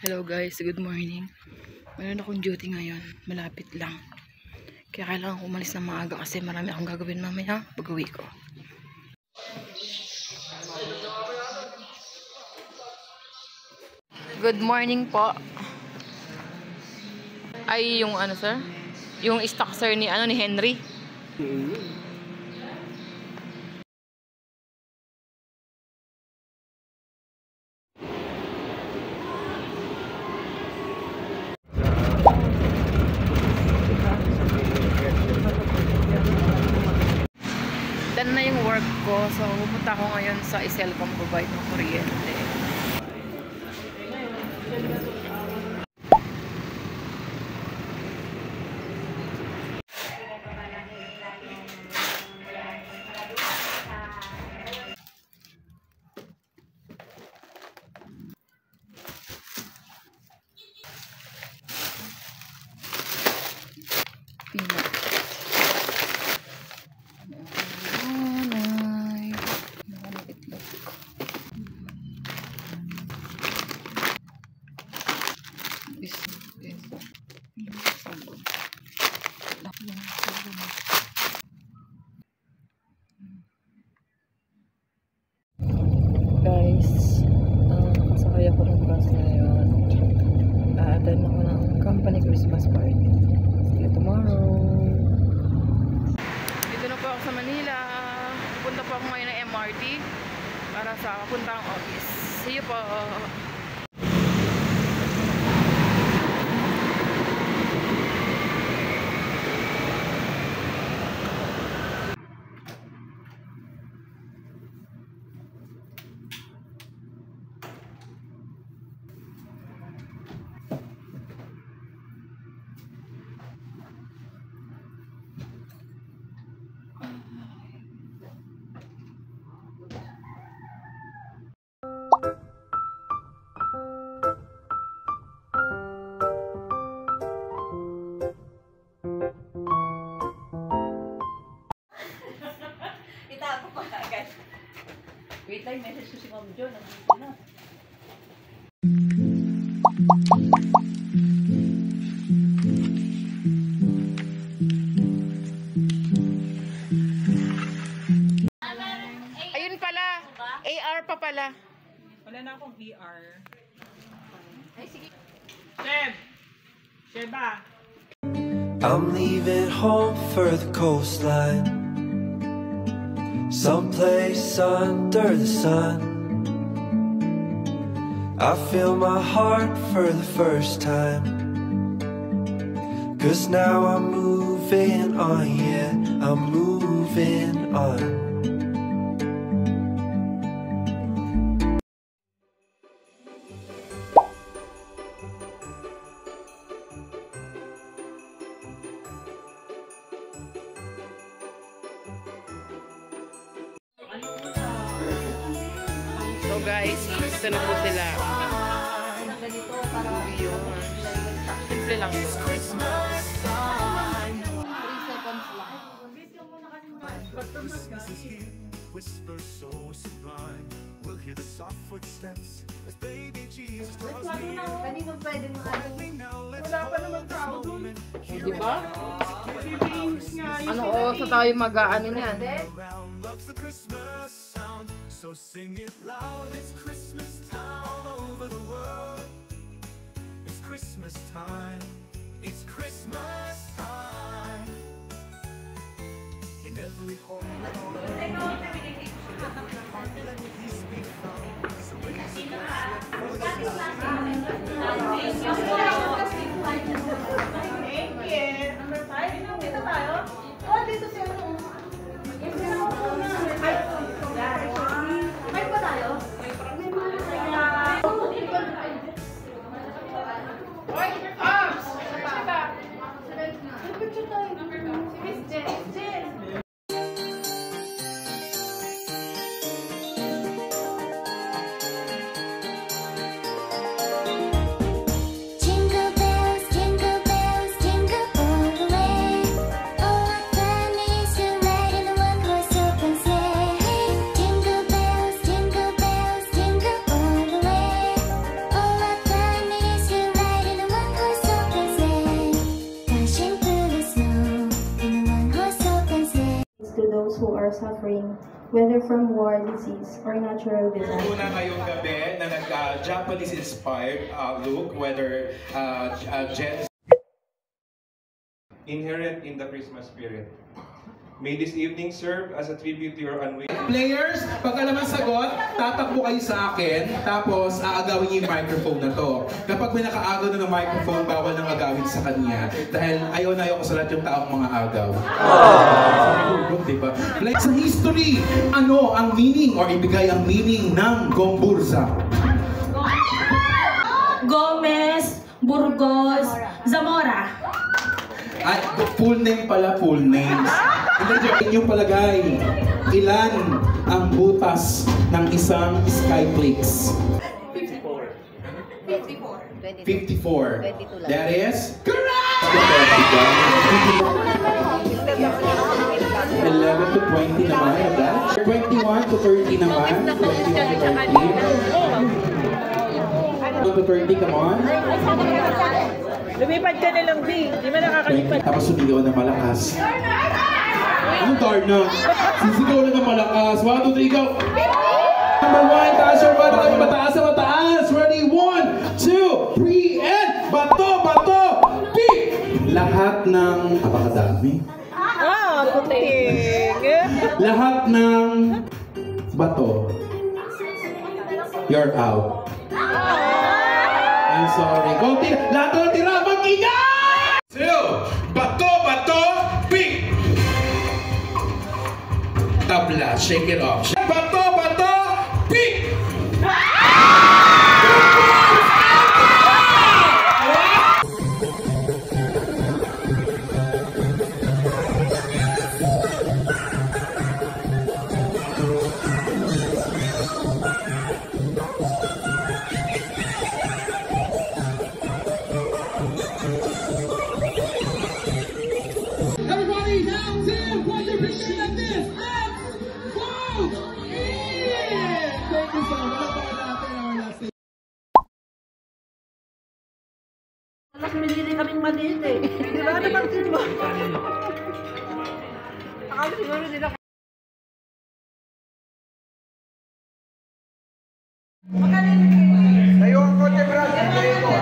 Hello guys, good morning. Meron akong duty ngayon, malapit lang. Kaya kailangan ko umalis na maaga kasi marami akong gagawin mamaya pag-uwi ko. Good morning po. Ay, yung ano sir? Yung stock sir ni Henry. Done na yung work ko. So, pupunta ako ngayon sa Iselcom provide ng kuryente. Guys, kasakay ako ng bus ngayon. Attend ako ng company Christmas party. See you tomorrow. Dito na po ako sa Manila. Pupunta po ako ngayon ng MRT para sa puntang office. See you po. Wait lang, message ko si Ma'am Jo. Nandito na. Ayun pala. AR pa pala. Wala na akong ER. Ay, sige. Sheb! Sheba! I'm leaving home for the coastline, someplace under the sun. I feel my heart for the first time, 'cause now I'm moving on, yeah, I'm moving on. So guys, ito na po sila. Yun. Simple lang. 3 seconds lang. Whisper so sublime. We'll hear the soft footsteps as baby Jesus draws near. Kanino pwede mo Wala pa naman tao dun. Di ba? Pipings nga yun. Ano oras na tayo mag-ano niyan? Around loves the Christmas sound, so sing it loud. It's Christmas time all over the world. It's Christmas time. It's Christmas time. In every home. Peace be found. So raise your voices. Thank you. Number 5. Dito tayo. Oh, dito siya. Ay pa tayo? Oy, Ops! Sheba! Picture tayo. Si Miss Jen. Jingle bells, jingle all the way. Oh, what fun it is to whether from war, disease, or natural disaster. Una ngayong gabi na nag-Japanese-inspired look, whether Gen inherent in the Christmas spirit. May this evening serve as a tribute to your unwavering. Players, pag alam ang sagot, tatakbo kayo sa akin, tapos aagawin niyo yung microphone na to. Kapag may nakaagaw na ng microphone, bawal nang agawin sa kanya. Dahil ayaw na ayaw ko sa lahat yung taong mga agaw. Diba? Like sa history, ano ang meaning or ibigay ang meaning ng Gomburza? Gomez, Burgos, Zamora. At full name pala, full names. Hindi, yung palagay, ilan ang butas ng isang Skyflix? 24. 54. That is correct! 11 to 20 naman, that? 21 to 30 naman. 21 to 30. 2 to 30, come on. Lumipad ka na lang, B. Di ba nakakalipad? Tapos sumigaw na malakas. Ano Darna? Sisigaw na ng malakas. 1, 2, 3, go! Number 1, taas yung bato kayo mataas sa mataas. Ready? 1, 2, 3, and bato, bato, pick! Lahat ng... Apakadami. Puting. Lahat ng bato. You're out. I'm sorry. Go, tira! Lahat ng tira! Mag-ingay! 2, bato, bato, pick! Tabla, shake it off. Bato, bato, pick! Everybody now, Tim, put your picture like this. Let's go! Yeah! Thank you so much. Mas minili kaming maliit eh. Di ba? Napansin mo? Akala siguro nila. Tayo ang konti, brad. Tayo ko.